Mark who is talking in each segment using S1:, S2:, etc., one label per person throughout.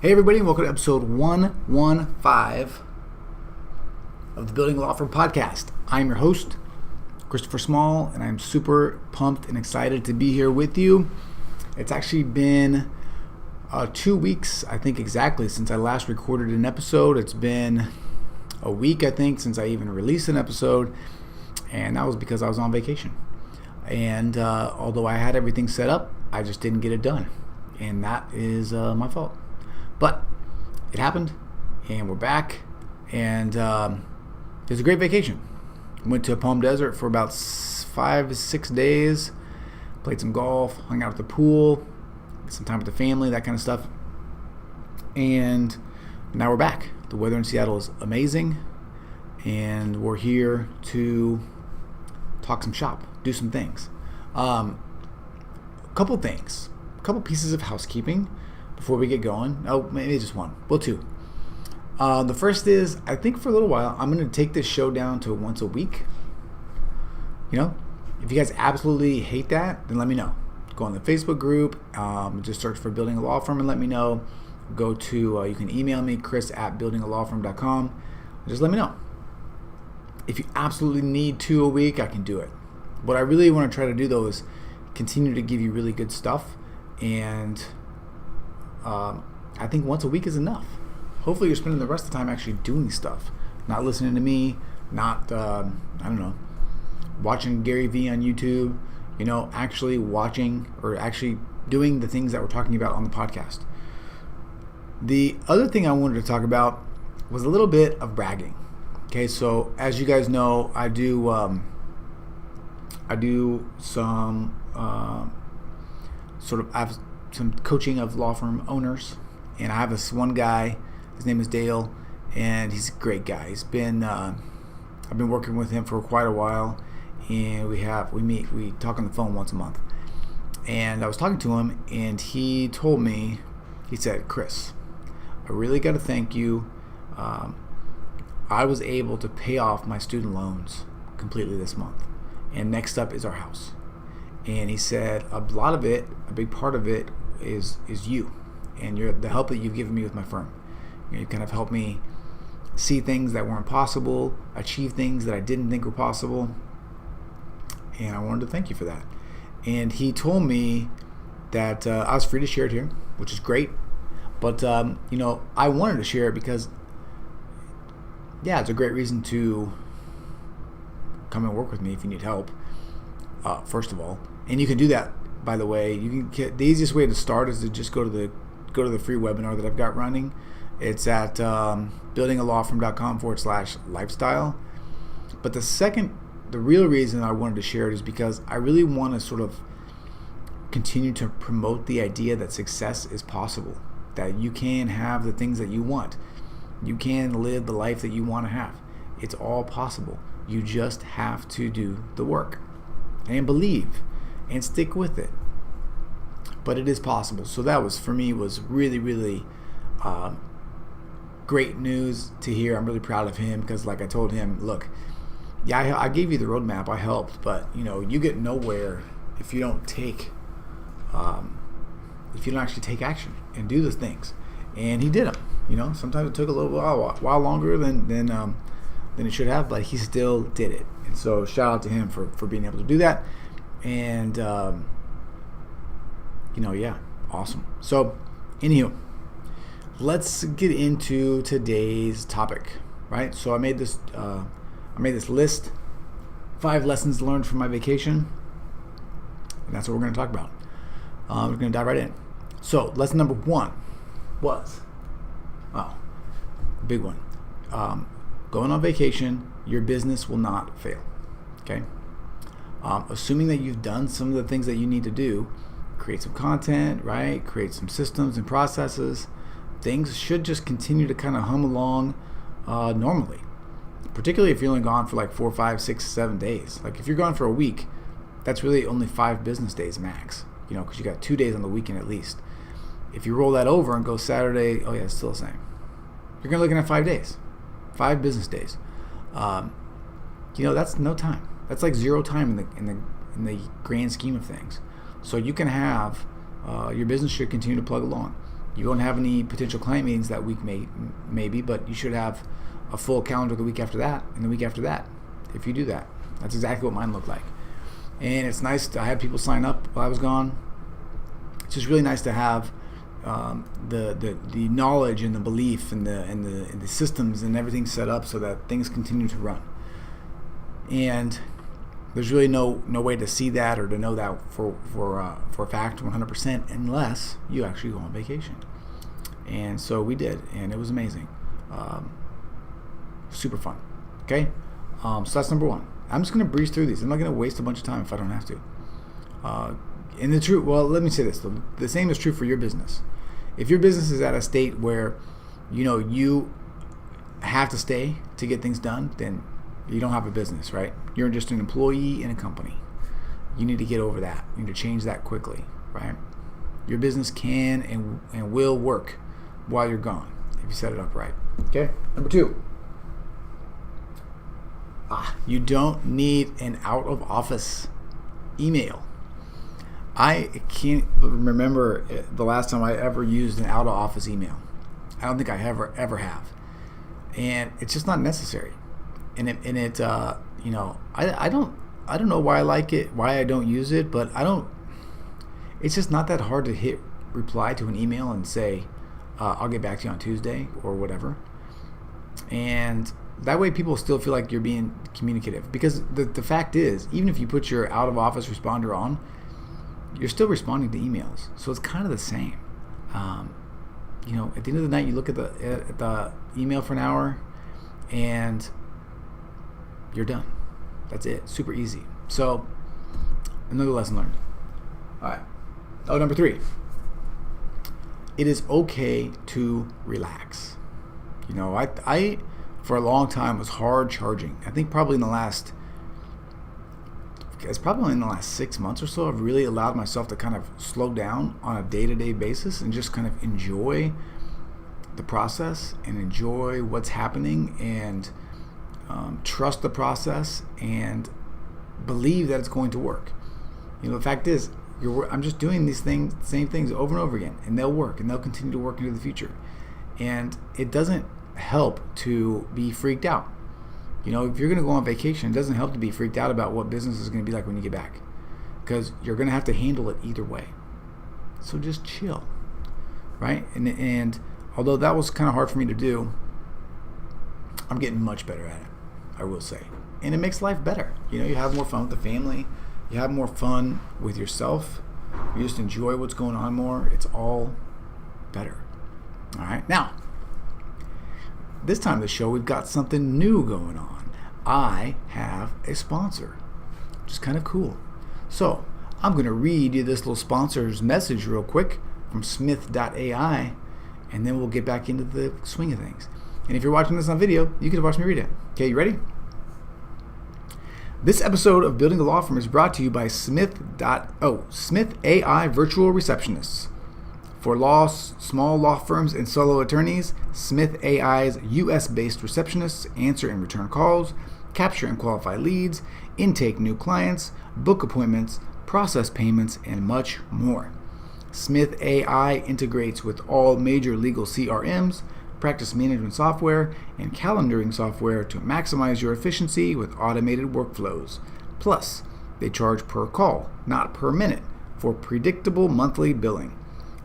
S1: Hey everybody, and welcome to episode 115 of the Building a Law Firm podcast. I'm your host, Christopher Small, and I'm super pumped and excited to be here with you. It's actually been 2 weeks, I think exactly, since I last recorded an episode. It's been a week, I think, since I even released an episode, and that was because I was on vacation. And although I had everything set up, I just didn't get it done, and that is my fault. But it happened, and we're back, and it was a great vacation. Went to Palm Desert for about 5 to 6 days, played some golf, hung out at the pool, some time with the family, that kind of stuff. And now we're back. The weather in Seattle is amazing, and we're here to talk some shop, do some things. A couple pieces of housekeeping before we get going. Oh, maybe just one. Well, two. The first is, I think for a little while, I'm going to take this show down to once a week. You know, if you guys absolutely hate that, then let me know. Go on the Facebook group, just search for Building a Law Firm and let me know. Go to, you can email me, chris@buildingalawfirm.com. Just let me know. If you absolutely need 2 a week, I can do it. What I really want to try to do, though, is continue to give you really good stuff, and I think once a week is enough. Hopefully you're spending the rest of the time actually doing stuff, not listening to me, not watching Gary Vee on YouTube, actually watching or actually doing the things that we're talking about on the podcast. The other thing I wanted to talk about was a little bit of bragging. Okay, so as you guys know, I do some I have some coaching of law firm owners, and I have this one guy. His name is Dale, and he's a great guy. He's been I've been working with him for quite a while, and we talk on the phone once a month. And I was talking to him, and he told me, he said, "Chris, I really got to thank you. I was able to pay off my student loans completely this month, and next up is our house." And he said a big part of it is you and the help that you've given me with my firm. You kind of helped me see things that weren't possible, achieve things that I didn't think were possible, and I wanted to thank you for that. And he told me that I was free to share it here, which is great, but I wanted to share it because it's a great reason to come and work with me if you need help, first of all. And you can do that, by the way. You can get, the easiest way to start is to just go to the free webinar that I've got running. It's at buildingalawfirm.com/lifestyle. But the real reason I wanted to share it is because I really want to sort of continue to promote the idea that success is possible, that you can have the things that you want. You can live the life that you want to have. It's all possible. You just have to do the work and believe and stick with it. But it is possible. So that was really, really great news to hear. I'm really proud of him because, like I told him, look, I gave you the roadmap, I helped, but you get nowhere if you don't actually take action and do the things. And he did them. Sometimes it took a little while longer than it should have, but he still did it. And so shout out to him for being able to do that. And awesome. So anywho, let's get into today's topic, right? So I made this list, 5 lessons learned from my vacation, and that's what we're going to talk about. We're going to dive right in. So lesson number 1 was, big one. Going on vacation, your business will not fail. Okay? Assuming that you've done some of the things that you need to do, create some content, right? Create some systems and processes. Things should just continue to kind of hum along normally. Particularly if you're only gone for like 4, 5, 6, 7 days. Like if you're gone for a week, that's really only 5 business days max. Because you got 2 days on the weekend at least. If you roll that over and go Saturday, it's still the same. You're gonna looking at 5 days, 5 business days. That's no time. That's like 0 time in the grand scheme of things. So you can have your business should continue to plug along. You won't have any potential client meetings that week, maybe, but you should have a full calendar the week after that and the week after that. If you do that, that's exactly what mine looked like. And it's nice to have people sign up while I was gone. It's just really nice to have the knowledge and the belief and the systems and everything set up so that things continue to run. And there's really no way to see that or to know that for a fact 100% unless you actually go on vacation. And so we did, and it was amazing. Super fun. Okay, so that's number one. I'm just going to breeze through these. I'm not going to waste a bunch of time if I don't have to. And the truth, well, let me say this. The same is true for your business. If your business is at a state where, you have to stay to get things done, then you don't have a business, right? You're just an employee in a company. You need to get over that. You need to change that quickly, right? Your business can and will work while you're gone if you set it up right. Okay? Number two. You don't need an out-of-office email. I can't remember the last time I ever used an out-of-office email. I don't think I ever have. And it's just not necessary. And I don't know why I like it, why I don't use it, but it's just not that hard to hit reply to an email and say, I'll get back to you on Tuesday or whatever. And that way people still feel like you're being communicative, because the fact is, even if you put your out of office responder on, you're still responding to emails. So it's kind of the same. At the end of the night, you look at the email for an hour and you're done. That's it. Super easy. So another lesson learned. All right. Number 3. It is okay to relax. I for a long time was hard charging. I think probably in the last 6 months or so, I've really allowed myself to kind of slow down on a day-to-day basis and just kind of enjoy the process and enjoy what's happening and trust the process and believe that it's going to work. The fact is, I'm just doing these same things over and over again, and they'll work, and they'll continue to work into the future. And it doesn't help to be freaked out. If you're going to go on vacation, it doesn't help to be freaked out about what business is going to be like when you get back, because you're going to have to handle it either way. So just chill, right? And although that was kind of hard for me to do, I'm getting much better at it, I will say. And it makes life better. You have more fun with the family. You have more fun with yourself. You just enjoy what's going on more. It's all better. All right. Now, this time of the show, we've got something new going on. I have a sponsor, which is kind of cool. So I'm going to read you this little sponsor's message real quick from Smith.ai, and then we'll get back into the swing of things. And if you're watching this on video, you can watch me read it. Okay, you ready? This episode of Building a Law Firm is brought to you by Smith AI Virtual Receptionists. For small law firms and solo attorneys, Smith AI's US-based receptionists answer and return calls, capture and qualify leads, intake new clients, book appointments, process payments, and much more. Smith AI integrates with all major legal CRMs, practice management software, and calendaring software to maximize your efficiency with automated workflows. Plus, they charge per call, not per minute, for predictable monthly billing.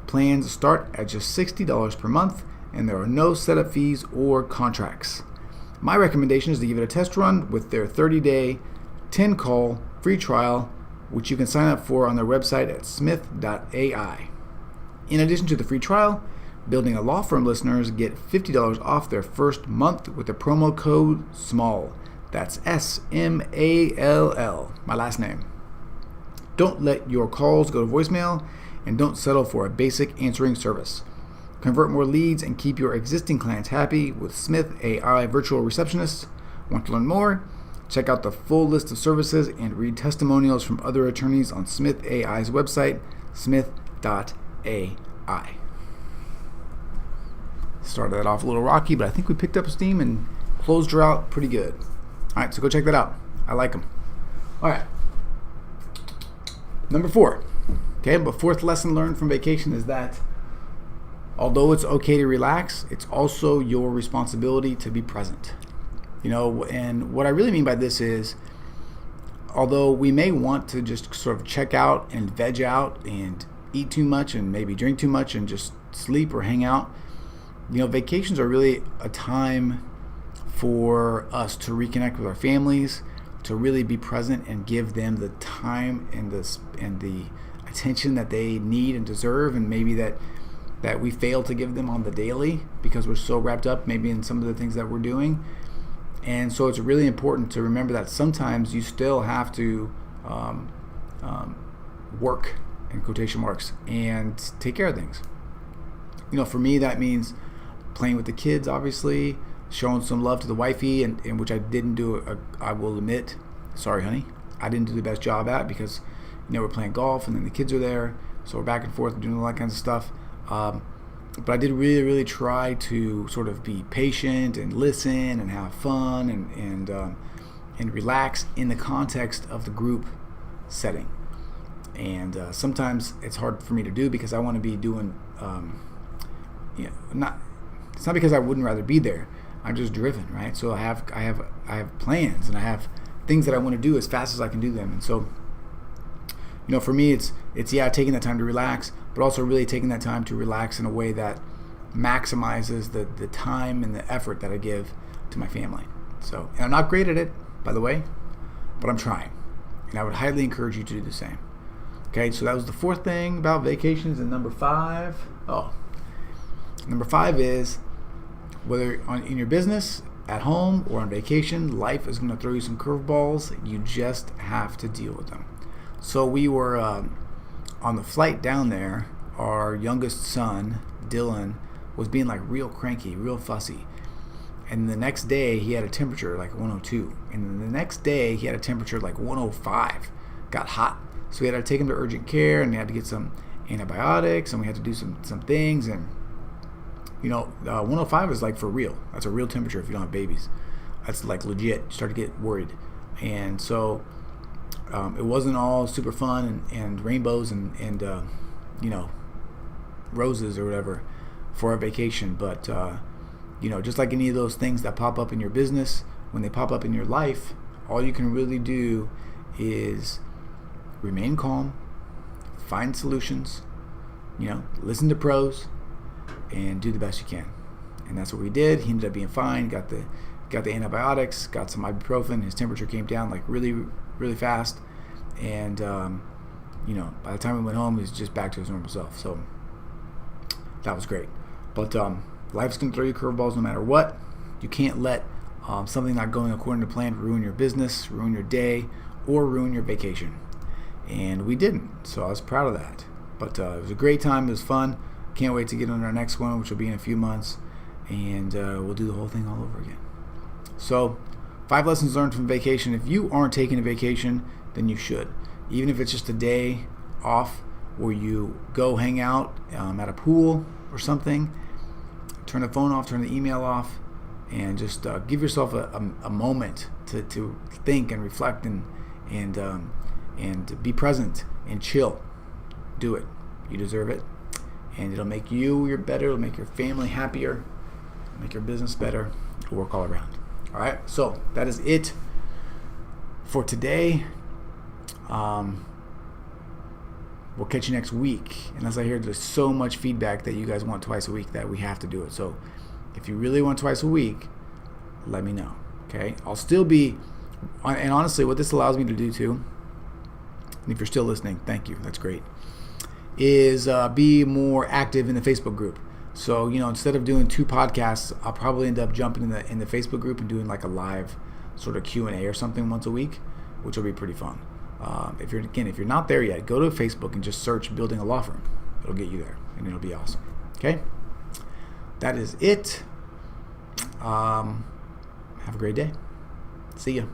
S1: Plans start at just $60 per month, and there are no setup fees or contracts. My recommendation is to give it a test run with their 30-day, 10-call free trial, which you can sign up for on their website at smith.ai. In addition to the free trial, Building a Law Firm listeners get $50 off their first month with the promo code SMALL. That's SMALL, my last name. Don't let your calls go to voicemail, and don't settle for a basic answering service. Convert more leads and keep your existing clients happy with Smith AI Virtual Receptionists. Want to learn more? Check out the full list of services and read testimonials from other attorneys on Smith AI's website, smith.ai. Started that off a little rocky, but I think we picked up steam and closed her out pretty good. All right, so go check that out. I like them. All right. Number 4. Okay, but fourth lesson learned from vacation is that although it's okay to relax, it's also your responsibility to be present. And what I really mean by this is, although we may want to just sort of check out and veg out and eat too much and maybe drink too much and just sleep or hang out, vacations are really a time for us to reconnect with our families, to really be present and give them the time and the attention that they need and deserve, and maybe that we fail to give them on the daily because we're so wrapped up maybe in some of the things that we're doing. And so it's really important to remember that sometimes you still have to work, in quotation marks, and take care of things. For me, that means playing with the kids, obviously, showing some love to the wifey, and which I didn't do, I will admit, sorry honey, I didn't do the best job at, because we're playing golf and then the kids are there, so we're back and forth doing all that kinds of stuff. But I did really, really try to sort of be patient and listen and have fun and relax in the context of the group setting. And sometimes it's hard for me to do because I want to be doing, it's not because I wouldn't rather be there. I'm just driven, right? So I have plans and I have things that I want to do as fast as I can do them. And so, for me, it's taking that time to relax, but also really taking that time to relax in a way that maximizes the time and the effort that I give to my family. So, and I'm not great at it, by the way, but I'm trying. And I would highly encourage you to do the same. Okay, so that was the fourth thing about vacations. And number five is, whether in your business, at home, or on vacation, life is going to throw you some curveballs. You just have to deal with them. So we were on the flight down there. Our youngest son, Dylan, was being like real cranky, real fussy. And the next day he had a temperature like 102. And then the next day he had a temperature like 105. Got hot. So we had to take him to urgent care, and we had to get some antibiotics, and we had to do some things. And 105 is like for real. That's a real temperature if you don't have babies. That's like legit. You start to get worried. And so it wasn't all super fun and rainbows and roses or whatever for our vacation. But, just like any of those things that pop up in your business, when they pop up in your life, all you can really do is remain calm, find solutions, listen to pros, and do the best you can. And that's what we did. He ended up being fine, got the antibiotics, got some ibuprofen. His temperature came down like really, really fast. And, by the time we went home, he was just back to his normal self. So that was great. But life's going to throw you curveballs no matter what. You can't let something not going according to plan ruin your business, ruin your day, or ruin your vacation. And we didn't. So I was proud of that. But it was a great time. It was fun. Can't wait to get on our next one, which will be in a few months. And we'll do the whole thing all over again. So 5 lessons learned from vacation. If you aren't taking a vacation, then you should. Even if it's just a day off where you go hang out at a pool or something, turn the phone off, turn the email off, and just give yourself a moment to think and reflect and be present and chill. Do it. You deserve it. And it'll make you better. It'll make your family happier. It'll make your business better. It'll work all around. All right. So that is it for today. We'll catch you next week. And as I hear, there's so much feedback that you guys want twice a week that we have to do it. So if you really want twice a week, let me know. Okay. I'll still be, and honestly, what this allows me to do too, and if you're still listening, thank you. That's great. Is be more active in the Facebook group. So, instead of doing 2 podcasts, I'll probably end up jumping in the Facebook group and doing like a live sort of Q&A or something once a week, which will be pretty fun. If you're not there yet, go to Facebook and just search Building a Law Firm. It'll get you there, and it'll be awesome. Okay? That is it. Have a great day. See ya.